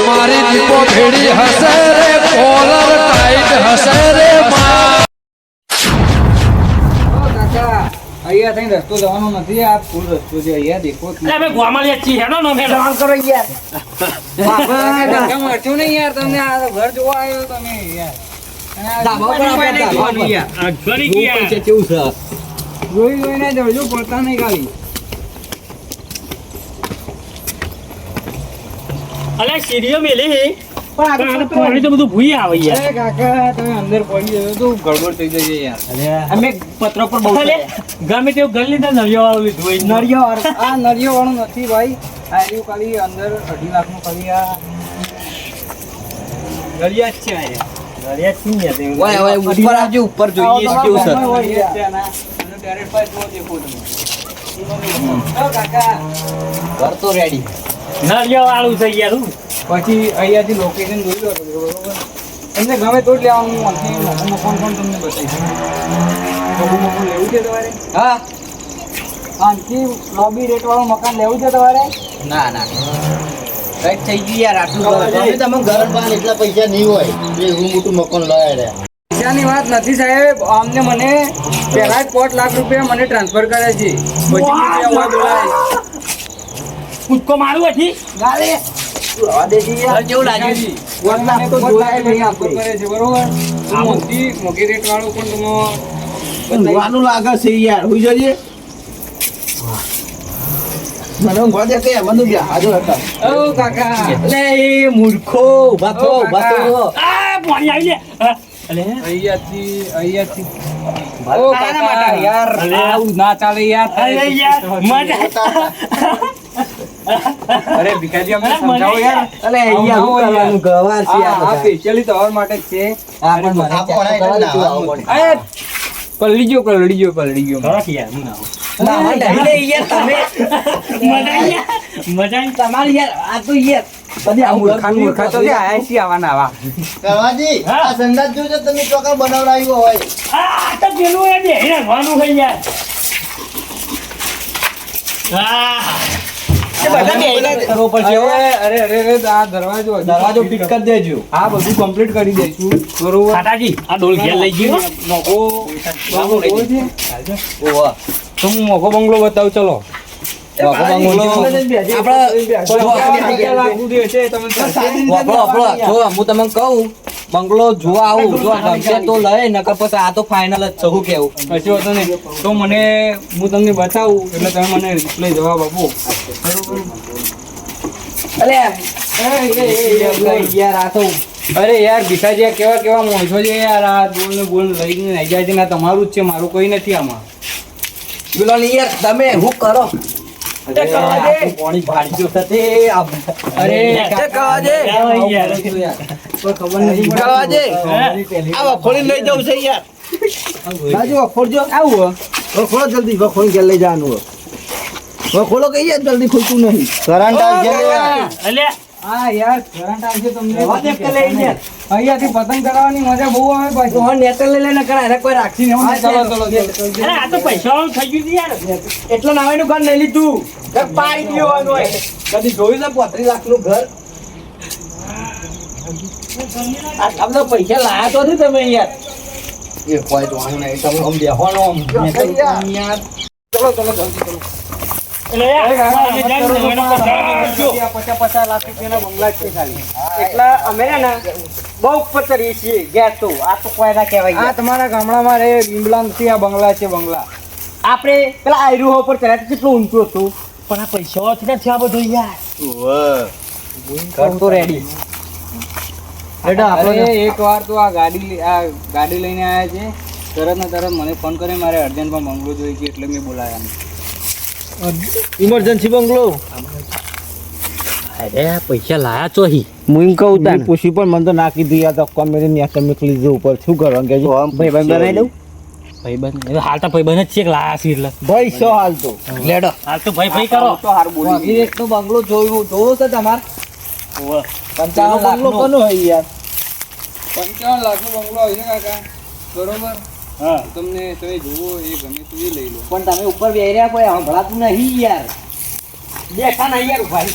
મારી દીપો ભેડી હશે રે કોલર ટાઈટ હશે રે માં અહીંયા થઈને રસ્તો જવાનો નથી આ ફૂલ રસ્તો છે અહીંયા દેખો અમે ગોમાલિયા છીએ હેડો નો મેં જવાન કરો યાર કેમ હરશું નહીં યાર તમને આ ઘર જોવા આવ્યો તમે યાર જોઈ જોઈને જજો પડતા નહીં ખાલી અલે સીડીઓ મેલી પણ પાણી તો બધું ભૂઈ આવે યાર અરે કાકા તમે અંદર પડી જજો તો ગડબડ થઈ જશે યાર અમે પત્રો પર બહુ ગમે તેવું ઘર લીધા નળિયો વાળું લીધું હોય નળિયો આ નળિયો વાળું નથી ભાઈ આ રહ્યું ખાલી અંદર 2.5 લાખનું ખાલી આ નળિયા જ છે આ નળિયા છીન ગયા તે ઓય ઓય ઉપર આવજો ઉપર જોઈએ કેવું સર કાકા ઘર તો રેડી નળિયો વાળું થઈ ગયા તું પછી અહીંયાથી લોકેશન જોઈ લો બરોબર તમને ગમે તો જ લેવાનું અહીંથી મકાન પણ તમને બતાવીશ મકાન લેવું છે તમારે હા આનથી લોબી રેટ વાળું મકાન લેવું છે તમારે ના ના કઈક થઈ ગયું યાર આટલું તમે તમે ઘર બાર એટલા પૈસા નહીં હોય જે એવું મોટું મકાન લાયા રે પૈસાની વાત નથી સાહેબ અમને મને પહેલા જ 5 લાખ રૂપિયા મને ટ્રાન્સફર કરે છે પછી રૂપિયા હોય બોલાય કૂદકો મારું હતી ગાલે ઘર જેવું લાગ્યું છે વરસાદ તો જોયા નહીં આપણે કરે છે બરોબર મોટી રેટ વાળું પણ તમે ઊંઘવાનું લાગે છે યાર હોઈ જજે મને ઊંઘવા દે કે મને બી હાજો હતા ઓ કાકા એટલે એ મૂર્ખો ઉભા થો ઉભા થો આ પાણી આવી લે અલે અહીંયાથી ઓ કાકા કાકા યાર અલે. આવું ના ચાલે યાર અરે યાર મજા અરે ભીખાજી અમને અરે, સમજાવો મને યાર અલે અહીંયા હું કરવાનું ગવાર છે આ બધા. સ્પેશિયલી તમારા માટે જ છે આ પણ મને ચેક કરવાનું છે. અરે પલળી ગયો પલળી ગયો ખરાક યાર હું ના ના, મને ઢળી નહીં યાર તમે મજા આવી તમારે યાર આ તો યાર બધી આ મૂર્ખા તો આયા છીએ આવાના આવા કવાજી હા. આ સંદાસ જોજો તમે ચોકર બનાવડાવ્યો હોય આ તો પેલું એ બેહી રાખવાનું છે યાર કરવો પડશે હો. અરે આ દરવાજો દરવાજો ફિટ કરી દેજો આ બધું કમ્પ્લીટ કરી દઈશું બરોબર ખાટાજી આ ડોલ ઘેર લઈ ગયો મોકો બંગલો છે ઓવા તો હું મોકો બંગલો બતાવું ચલો મોકો બંગલો જો હું તમને કહું બંગલો જોવા આવું જો ગમશે તો લઈ નકર પછી આ તો ફાઇનલ જ છે હું કેવું કશો હતો નહીં તો મને હું તમને બતાવું એટલે તમે મને રિપ્લાય જવાબ આપો બરોબર અલે યાર આ તો અરે યાર ભીખાજી આ કેવા માણસો છે યાર આ બોલ લઈને આવી જાય છે ને આ તમારું જ છે મારું કોઈ નથી આમાં પેલો ને યાર તમે હું કરો કરવા દે. પાણી ભાડ્યું થતે અરે કરવા દે યાર કોઈ ખબર નથી કરવા દે આ વખોડી લઈ જવું છે યાર બાજુ વખોડજો આવું વખોડો જલ્દી વખોડી ઘેર લઈ જવાનું વખોડો કઈ યાર જલ્દી ખોલતું નહીં કરંટ અલે હા યાર કરંટ આવશે તમને રવા દે કે લઈ યાર અહીંયાથી પતંગ ચગાવવાની મજા બહુ આવે પાછી તો નેતર લઈ લઈને કરા એને કોઈ રાખી નહીં હા, ચલો અરે આ તો પૈસા થઈ ગયું છે યાર એટલા નાવાયનું ઘર નહીં લીધું પાડી દેવાનું હોય કદી જોયું છે 35 લાખનું ઘર આ બધા પૈસા લાયા તો નથી તમે યાર એ કોઈ જોવાનું નહીં તમે આમ બેહવાનો આમ યાર ચલો જલ્દી ચલો એટલે યાર અમે જાય ને એનો કરજો 50 લાખ રૂપિયાના બંગલા જ છે ખાલી એટલા અમે ને બહુ ઉપર ચડીએ છીએ ગેસ તો આ તો કોઈ ના કહેવાય આ તમારા ગામડામાં રે બીમલા નથી આ બંગલા છે બંગલા આપણે પેલા આયરું ઉપર ચડ્યા તો કેટલું ઊંચું હતું પણ આ પૈસા છે ને આ બધું યાર ઘર તો રેડી અરે એક વાર તો આ ગાડી લઈને આવ્યા છે તરત ને તરત મને ફોન કરે મારે અર્જન્ટમાં બંગલો જોઈએ છે એટલે મેં બોલાયા ઇમરજન્સી બંગલો અરે પૈસા લાયા તો હી હું કહું તને પૂછી પણ મને તો ના કીધું યાર તો કોમેડી ને નીકળી જવું ઉપર શું કરવાનું કેજો ભાઈ બનાવી દઉં ભાઈબંધ હાલ તો ભાઈબંધ જ છે કે લાયા છે એટલે ભાઈ શું હાલ તો લેડો હાલ તો ભાઈ કરો તો હાર બોલી એક તો બંગલો જોવો છે તમાર ઓવે. 55 લાખનો કોનો હોય યાર 55 લાખનો બંગલો હોય છે કાકા બરોબર હા તમને તમે જુઓ એ ગમે તો એ લઈ લો પણ તમે ઉપર બેહી રહ્યા કોઈ હંભળાતું નહીં યાર બેઠા નહીં યાર ભાઈ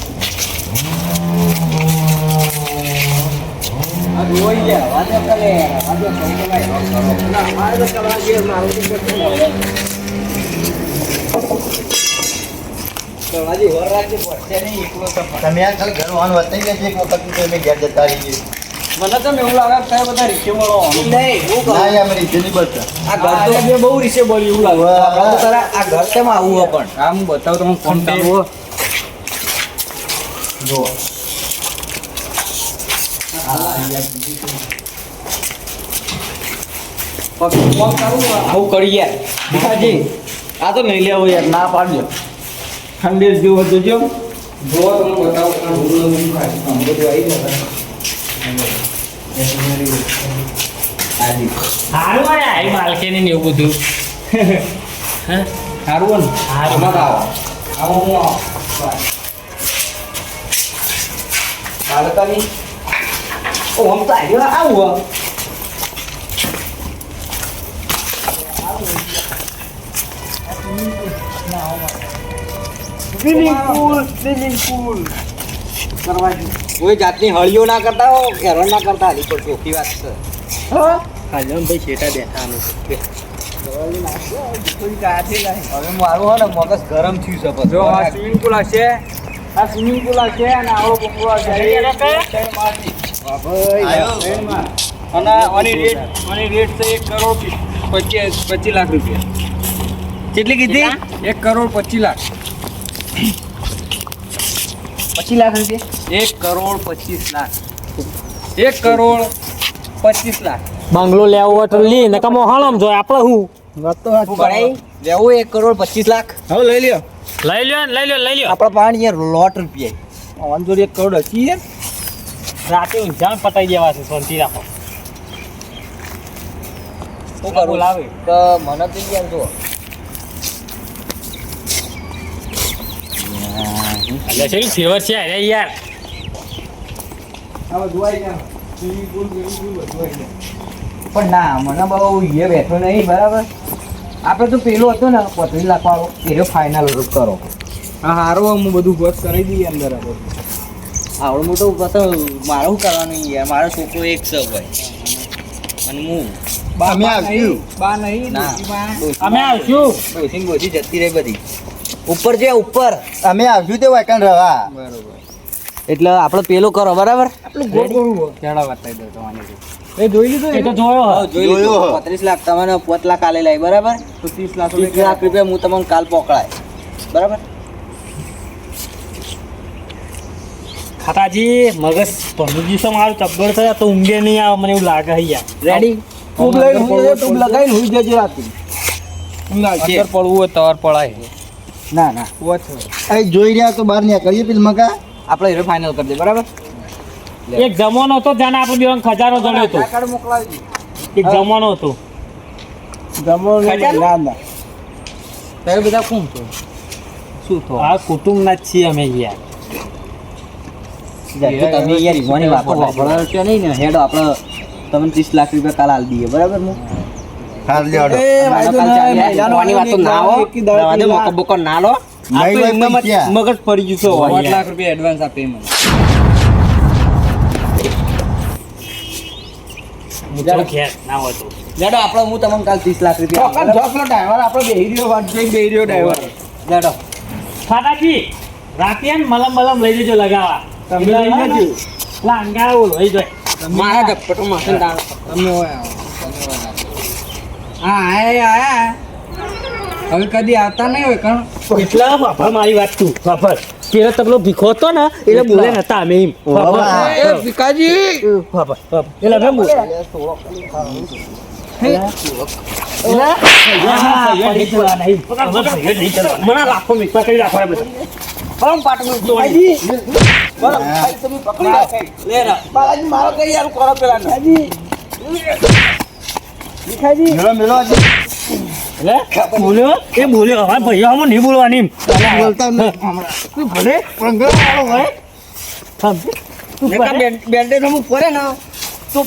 જોઈ ગયા વાતે કરે વાતે કહું ભાઈ ના મારે તો કરવા દે મારું તો કરવાજી હોર રાખી પડશે નહીં એકલો તમે આ ઘર વાન વતાઈ ગયા છે એક વખત તો મેં ઘેર જતા રહી મને તો એવું લાગે કે તમે બધા રીક્ષે મળો નહીં હું કહું ના યાર મારી જેની બતા આ ઘર તો બે બહુ રીક્ષે બોલી એવું લાગે આપણે તો તારા આ ઘર કેમ આવું હો પણ હા હું બતાવું તમને ફોન કરું જો ફોન કરું આવું કરી યાર ભીખાજી આ તો નહીં લેવો યાર ના પાડજો ખંડેર જેવો જોજો જો તમને બતાવું આ બધું ખાય આમ બધું આવી જાય સારું હોય આ માલકેની ને એવું બધું સારું ને સારું. આમાં આવો આવો હું આવો બાળકાની ઓ હમ તો આવ્યો આવું કોઈ જાતની હળીઓ ના કરતા હો હેરાન ના કરતા હાલી પર ચોખ્ખી વાત છે ભાઈ શેટા બેઠા હવે મારું હો ને મગજ ગરમ થયું છે પછી. જો આ સ્વિમિંગ પુલ હશે આ સ્વિમિંગ પુલ હશે અને આવો બંગલો હશે અને આની રેટ છે 1,25,25 લાખ રૂપિયા કેટલી કીધી 1,25,00,000 ₹25 લાખ રૂપિયા 1,25,00,000 બંગલો લેવો હોય તો લી ને કમો હળમ જો આપણે હું શું ભરાઈ લેવું 1,25,00,000 હવે લઈ લ્યો લઈ લ્યો ને, લઈ લ્યો લઈ લ્યો આપણા પાણી યાર લોટ રૂપિયા આવન જોડે 1 કરોડ હતી યાર રાતે ઊંઝાણ પતાઈ દેવા છે શાંતિ રાખો શું કરું બોલાવે. તો મને તો યાર જો એટલે છે ફેવર છે અરે યાર હવે જોવાઈ ગયા સ્વિમિંગ પુલ બધું આવી ગયા પણ ના મને બહુ એ બેઠો નહીં બરાબર આપણે તો પેલો હતો ને 35 લાખ વાળો એનો ફાઇનલ કરો હા હારો હું બધું બસ કરી દઈએ અંદર આપણે આવડો મોટો પાછો મારે શું કરવાનું યાર મારો છોકરો એક છે ભાઈ અને હું અમે આવ્યું બા નહીં ના ડોશીમાં. અમે આવશું ડોસીને બોસી જતી રહી બધી ઉપર છે ઉપર અમે આવ્યું તે વાયકાન રવા બરોબર એટલે આપણે પેલો કરો બરાબર કેળા બતાવી દો તમારી એ જોઈ લીધું એ તો જોયો હો. જોઈ જોયો. લીધું 35 લાખ તમને 5 લાખ આલે લાય બરાબર તો 30 લાખ 30 લાખ રૂપિયા હું તમને કાલ પકડાય બરાબર ખાતાજી મગજ ભણુજી છે મારું ચબ્બર છે તો ઊંઘે નહીં આવે મને એવું લાગે છે યાર રેડી ટૂબ લઈને હુઈ જજો, ટૂબ લગાવીને હુઈ જજો રાતે અંદર પડવું હોય તવાર પડાય ના ના અહીં જોઈ રહ્યા તો બહાર નીકળીએ પેલી મકા આપણે હીરો ફાઇનલ કરી દે બરાબર એક જમાનો હતો જાણે આપણે બેવાનો ખજાનો જણ્યો હતો કાર્ડ મોકલાવી એક જમાનો હતો તારે બધા કોણ છો શું થો આ કુટુંબના જ છીએ અમે યાર તમે યાર ઈવાની વાતો વાપરો છો નહીં ને હેડો આપણે તમને 30 લાખ રૂપિયા કાલ આલ દઈએ બરાબર હું હાલ લેવડો ઈવાની વાતો ના હો દવા દે મોકો બોકો ના લો આ તો નહીં, એમનામ જ પૈસા. મગજ પડી ગયું છે 5 લાખ રૂપિયા એડવાન્સ આપે મને હું તો ઘેર ના હોય તો લેડો આપણે હું તમને કાલ 30 લાખ રૂપિયા આપું, બરાબર? ડ્રાઈવર આપણે બેહી રહ્યો વાત જોઈ બેહી રહ્યો ડ્રાઈવર લેડો ખાતાજી રાતે આને મલમ બલમ લઈ લેજો લગાવવા તમે લઈ જજો. લાંગા ઓલો લઈ જાય મારા ગપ્પટો માથે દાણ તમે હોય આવો હા આયા હવે કદી આવતા નહીં હોય કણ એટલા બાપા મારી વાત તું બાપા પેલો તબલો ભીખો હતો ને એટલે બોલે નતા અમે એમ બાપા એ ભીખાજી બાપા એટલે અમે બોલે મને રાખો મિક્સર કરી રાખો આપણે મેળો મેળો આજે એટલે બોલ્યો એ બોલ્યો હવે ભાઈ આમાં નહીં બોલવાની એમ. બોલતા નહીં તું ભલે રંગલો વાળો હોય સમજે? તું ભલે બેન્ડેજ અમુક પડે ને તો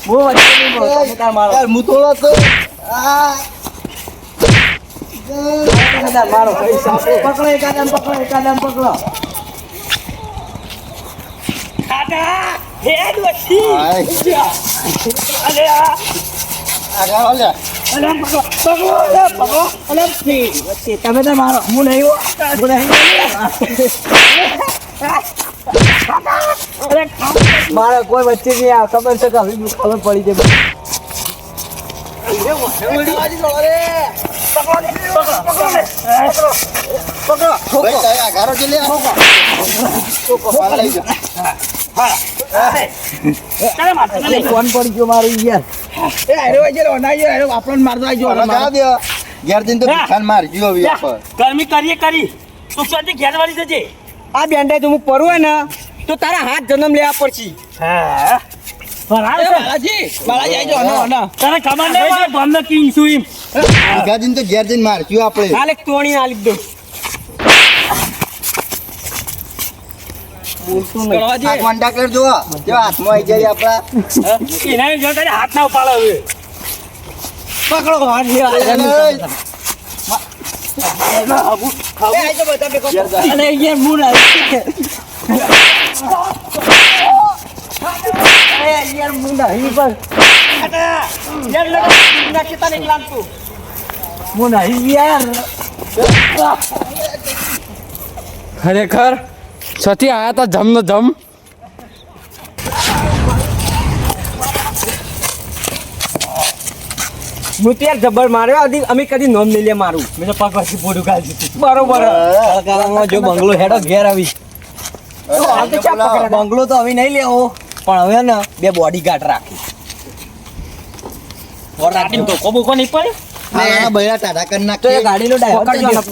બહુ વચ્ચે નહીં બોલતો, તમે તાર મારો. યાર હું થોડો તો તમે તાર મારો. પકડો એકાદમ પકડો એકાદમ પકડો હેડ વચ્ચી હાય. અરે આ આગળ હાલ લે. અરે પકડો અરે વચ્ચે તમે તો મારો હું નહીં હો હું નહીં અરે મારે કોઈ વચ્ચે નહીં આવે ખબર છે કે હવે ખબર પડી જાય ભાઈ, તારે આઘારો છે લે. હાલ લઈ જા. ફોન પડી ગયો મારું યાર હવે જવા દે. ઘેર જઈને તો ભીખાન મારજો હવે આપણે. ગરમી કરી તું સુધી ઘેર વાળી જજે આ બેન્ડાઈ તો હું પરું હોય ને તો તારા હાથ જન્મ લેવા પડશે હા બાલાજી તને ખબર નહીં મારે ગામનો કિંગ છું એમ ભીખા જઈને તો ઘેર જઈને મારજો આપણે. હાલ એક તોણી હાલી દો આ કોન્ટ્રાક્ટર જો કેવા હાથમાં આવી જાય આપણા. એના જો તારે હાથ ના ઉપાડો હવે પકડો હાથ અને યાર મૂળ યાર મૂળ નહીં પણ હું નહીં યાર ખરેખર છથી આયા તા જમ ને જમ હું તો યાર જબર માર્યો આદી અમે કદી નોમ નહીં લે મારું મેં તો પગ પછી બોડું ગાળી બરોબર જો બંગલો હેડો ઘેર આવી હાલ તો ચા પકડે. બંગલો તો હવે નહીં લેવો પણ હવે ને બે બોડી ગાર્ડ રાખી રાખીને તો કોબો નહીં પડે આ બૈરા ટાટા કરી તો એ નાખીએ. ગાડીનો ડ્રાઈવર